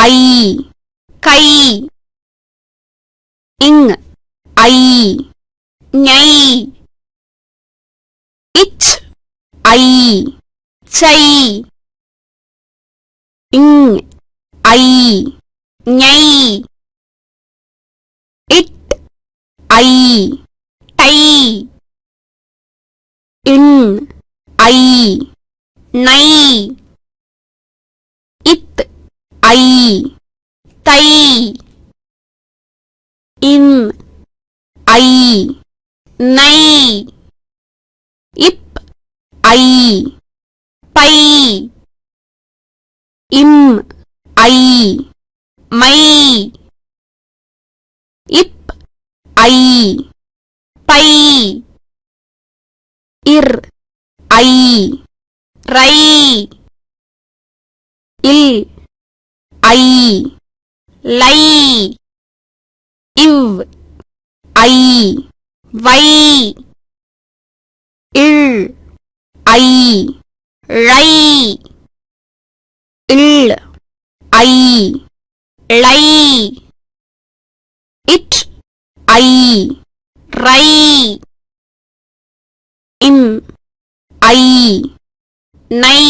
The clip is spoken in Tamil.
ஐ கை இங் ஐ ஞை இச் ஐ சை இங் ஐ ஞை இட் ஐ டை இன் ஐ நை இத் ஐ தை இன் ஐ நை இப் ஐ பை இம் ஐ மை இப் ஐ பை இர் ஐ ரை இல் ஐ லை இவ் ஐ வை இல் ஐ ழை இல் ஐ ளை இட் ஐ ரை இம் ஐ நை